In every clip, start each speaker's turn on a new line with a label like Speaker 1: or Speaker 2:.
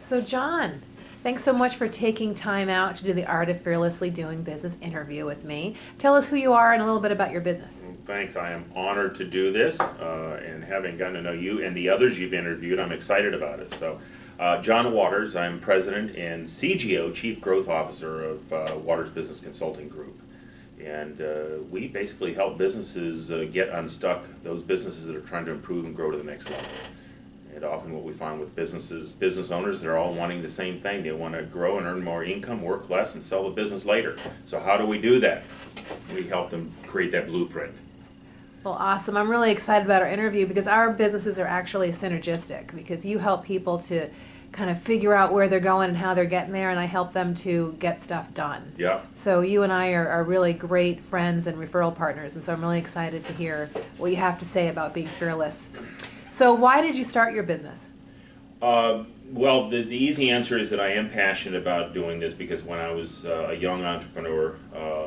Speaker 1: So John, thanks so much for taking time out to do the Art of Fearlessly Doing Business interview with me. Tell us who you are and a little bit about your business.
Speaker 2: Thanks. I am honored to do this, and having gotten to know you and the others you've interviewed, I'm excited about it. So, John Waters, I'm President and CGO, Chief Growth Officer of Waters Business Consulting Group. And we basically help businesses get unstuck, those businesses that are trying to improve and grow to the next level. And often what we find with business owners, they're all wanting the same thing. They want to grow and earn more income, work less, and sell the business later. So how do we do that? We help them create that blueprint.
Speaker 1: Well, awesome. I'm really excited about our interview because our businesses are actually synergistic because you help people to kind of figure out where they're going and how they're getting there, and I help them to get stuff done.
Speaker 2: Yeah.
Speaker 1: So you and I are really great friends and referral partners, and so I'm really excited to hear what you have to say about being fearless. So why did you start your business?
Speaker 2: Well, the easy answer is that I am passionate about doing this because when I was a young entrepreneur,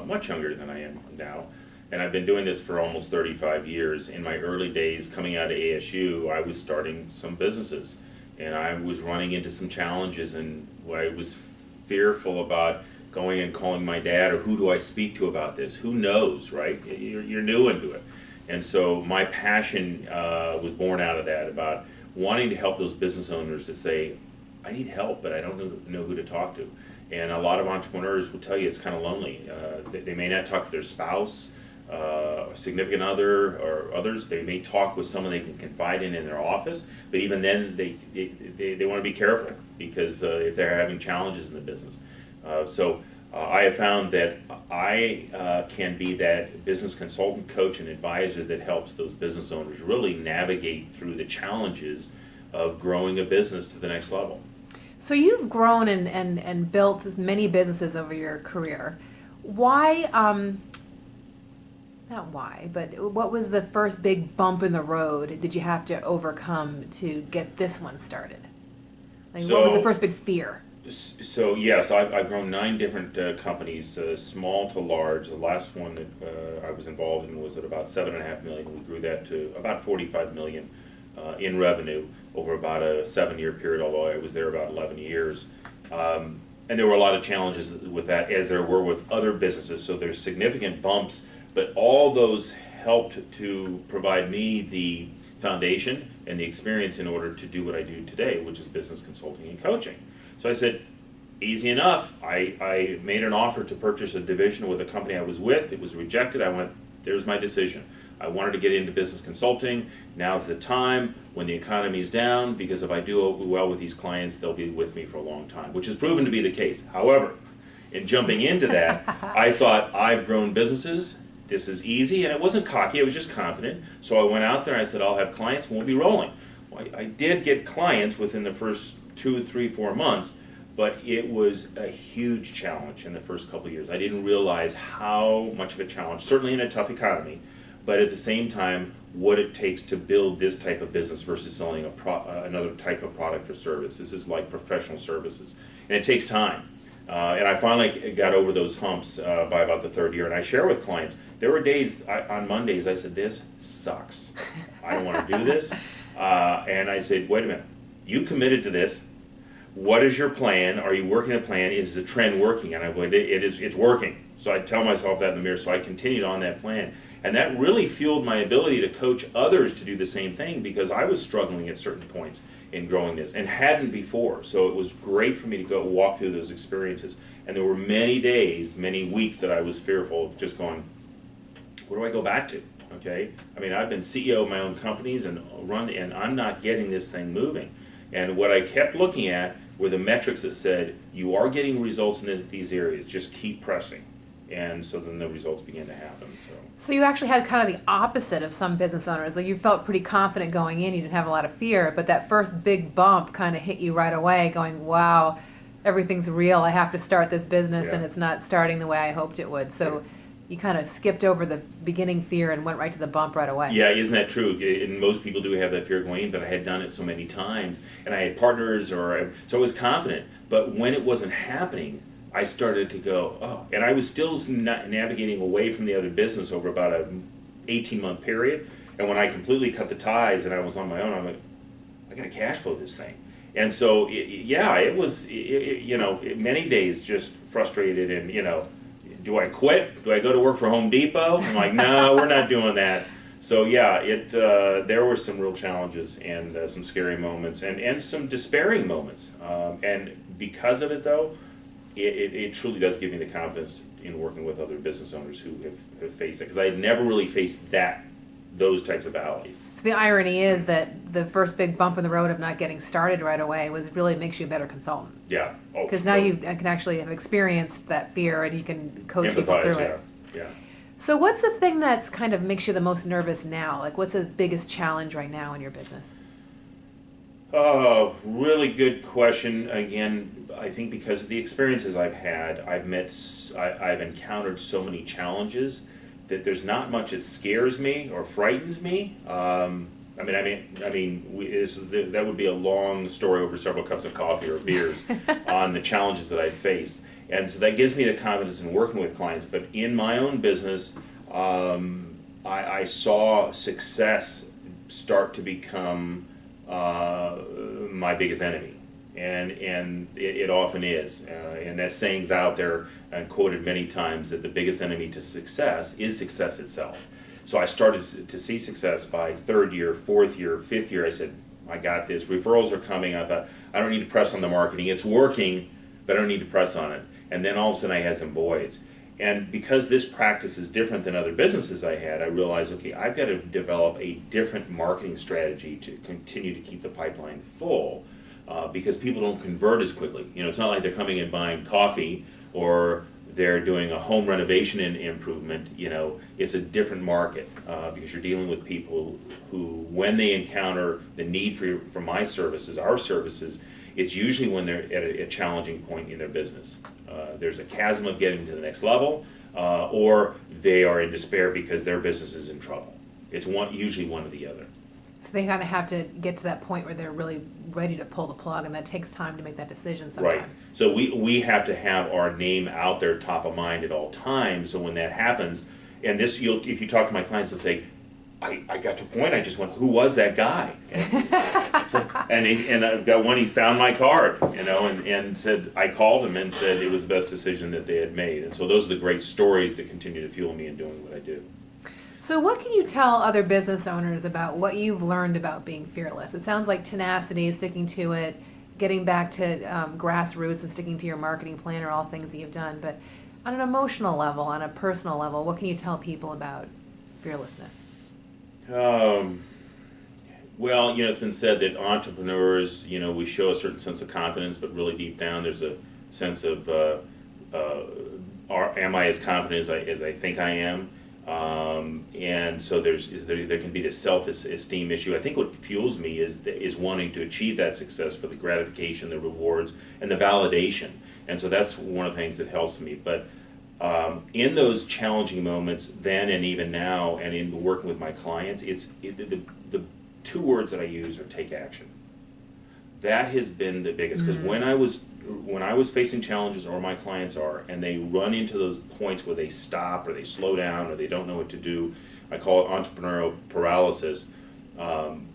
Speaker 2: much younger than I am now, and I've been doing this for almost 35 years, in my early days coming out of ASU, I was starting some businesses. And I was running into some challenges, and I was fearful about going and calling my dad, or who do I speak to about this? Who knows, right? You're new into it. And so my passion was born out of that, about wanting to help those business owners that say, I need help, but I don't know who to talk to. And a lot of entrepreneurs will tell you it's kind of lonely. They may not talk to their spouse, a significant other, or others. They may talk with someone they can confide in their office, but even then they want to be careful because if they're having challenges in the business. I have found that I can be that business consultant, coach, and advisor that helps those business owners really navigate through the challenges of growing a business to the next level.
Speaker 1: So you've grown and built many businesses over your career. Why, not why, but what was the first big bump in the road did you have to overcome to get this one started? Like, what was the first big fear?
Speaker 2: So yes, I've grown 9 different companies, small to large. The last one that I was involved in was at about $7.5 million. We grew that to about $45 million in revenue over about a 7-year period, although I was there about 11 years. And there were a lot of challenges with that, as there were with other businesses, so there's significant bumps, but all those helped to provide me the foundation and the experience in order to do what I do today, which is business consulting and coaching. So I said, easy enough. I made an offer to purchase a division with a company I was with. It was rejected. I went, there's my decision. I wanted to get into business consulting. Now's the time when the economy's down, because if I do well with these clients, they'll be with me for a long time, which has proven to be the case. However, in jumping into that, I thought, I've grown businesses. This is easy, and I wasn't cocky, I was just confident. So I went out there and I said, I'll have clients and we'll be rolling. Well, I did get clients within the first 2, 3, 4 months, but it was a huge challenge in the first couple of years. I didn't realize how much of a challenge, certainly in a tough economy, but at the same time, what it takes to build this type of business versus selling another type of product or service. This is like professional services, and it takes time. And I finally got over those humps by about the 3rd year, and I share with clients, there were days on Mondays I said, this sucks. I don't want to do this. And I said, wait a minute, you committed to this. What is your plan? Are you working the plan? Is the trend working? And I went, it's working. So I tell myself that in the mirror, so I continued on that plan. And that really fueled my ability to coach others to do the same thing, because I was struggling at certain points in growing this and hadn't before. So it was great for me to go walk through those experiences. And there were many days, many weeks that I was fearful of just going, where do I go back to? Okay, I mean, I've been CEO of my own companies and I'm not getting this thing moving. And what I kept looking at were the metrics that said, you are getting results in these areas, just keep pressing. And so then the results began to happen.
Speaker 1: So you actually had kind of the opposite of some business owners. Like, you felt pretty confident going in, you didn't have a lot of fear, but that first big bump kind of hit you right away, going, wow, everything's real, I have to start this business, and it's not starting the way I hoped it would. So you kind of skipped over the beginning fear and went right to the bump right away.
Speaker 2: Yeah, isn't that true? And most people do have that fear going in, but I had done it so many times, and I had partners, so I was confident. But when it wasn't happening, I started to go, oh, and I was still navigating away from the other business over about a 18-month period. And when I completely cut the ties and I was on my own, I'm like, I got to cash flow this thing. And so, yeah, it was, many days just frustrated and, do I quit? Do I go to work for Home Depot? I'm like, no, we're not doing that. So yeah, there were some real challenges and some scary moments and some despairing moments. And because of it, though, it truly does give me the confidence in working with other business owners who have faced it. Because I had never really faced those types of valleys.
Speaker 1: So the irony is that the first big bump in the road of not getting started right away really makes you a better consultant.
Speaker 2: Yeah.
Speaker 1: Because now you can actually have experienced that fear and you can coach people
Speaker 2: Empathize,
Speaker 1: through it.
Speaker 2: Yeah.
Speaker 1: So what's the thing that's kind of makes you the most nervous now? Like what's the biggest challenge right now in your business?
Speaker 2: Oh, really good question. Again, I think because of the experiences I've had, I've encountered so many challenges that there's not much that scares me or frightens me. That would be a long story over several cups of coffee or beers on the challenges that I faced. And so that gives me the confidence in working with clients. But in my own business, I saw success start to become my biggest enemy. And it often is. And that saying's out there and quoted many times that the biggest enemy to success is success itself. So I started to see success by third year, fourth year, fifth year. I said, I got this. Referrals are coming. I thought, I don't need to press on the marketing. It's working, but I don't need to press on it. And then all of a sudden I had some voids. And because this practice is different than other businesses I had, I realized, okay, I've got to develop a different marketing strategy to continue to keep the pipeline full. Because people don't convert as quickly. It's not like they're coming and buying coffee or they're doing a home renovation improvement. It's a different market because you're dealing with people who, when they encounter the need for my services, our services, it's usually when they're at a challenging point in their business. There's a chasm of getting to the next level, or they are in despair because their business is in trouble. It's usually one or the other.
Speaker 1: So they kind of have to get to that point where they're really ready to pull the plug, and that takes time to make that decision sometimes.
Speaker 2: Right. So we have to have our name out there top of mind at all times. So when that happens, and if you talk to my clients, they'll say, I got to a point, I just went, who was that guy? And I've got one, he found my card, and said, I called him and said it was the best decision that they had made. And so those are the great stories that continue to fuel me in doing what I do.
Speaker 1: So what can you tell other business owners about what you've learned about being fearless? It sounds like tenacity, sticking to it, getting back to grassroots and sticking to your marketing plan are all things that you've done. But on an emotional level, on a personal level, what can you tell people about fearlessness?
Speaker 2: Well, it's been said that entrepreneurs, we show a certain sense of confidence, but really deep down there's a sense of, am I as confident as I think I am? And so there can be this self-esteem issue. I think what fuels me is wanting to achieve that success for the gratification, the rewards, and the validation. And so that's one of the things that helps me. But in those challenging moments, then and even now, and in working with my clients, the two words that I use are take action. That has been the biggest, because when I was facing challenges, or my clients are, and they run into those points where they stop or they slow down or they don't know what to do, I call it entrepreneurial paralysis. And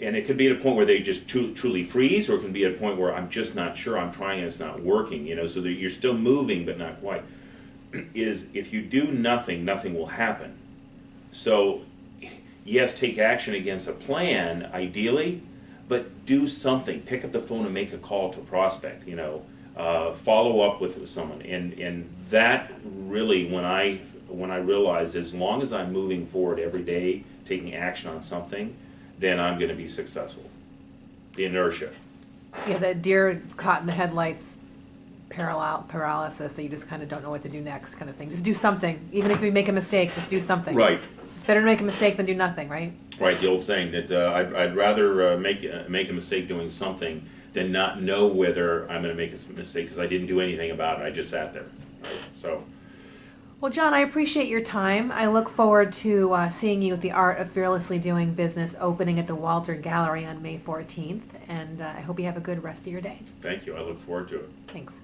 Speaker 2: it could be at a point where they just truly freeze, or it can be at a point where I'm just not sure, I'm trying and it's not working, so that you're still moving but not quite. Is if you do nothing, nothing will happen. So yes, take action against a plan, ideally, but do something. Pick up the phone and make a call to a prospect, follow up with someone. And that really, when I realized, as long as I'm moving forward every day, taking action on something, then I'm going to be successful. The inertia.
Speaker 1: Yeah, that deer caught in the headlights paralysis, so you just kind of don't know what to do next kind of thing. Just do something. Even if you make a mistake, just do something.
Speaker 2: Right.
Speaker 1: It's better to make a mistake than do nothing, right?
Speaker 2: Right, the old saying that I'd rather make a mistake doing something than not know whether I'm going to make a mistake because I didn't do anything about it. I just sat there. Right? So.
Speaker 1: Well, John, I appreciate your time. I look forward to seeing you at the Art of Fearlessly Doing Business opening at the Walter Gallery on May 14th, and I hope you have a good rest of your day.
Speaker 2: Thank you. I look forward to it.
Speaker 1: Thanks.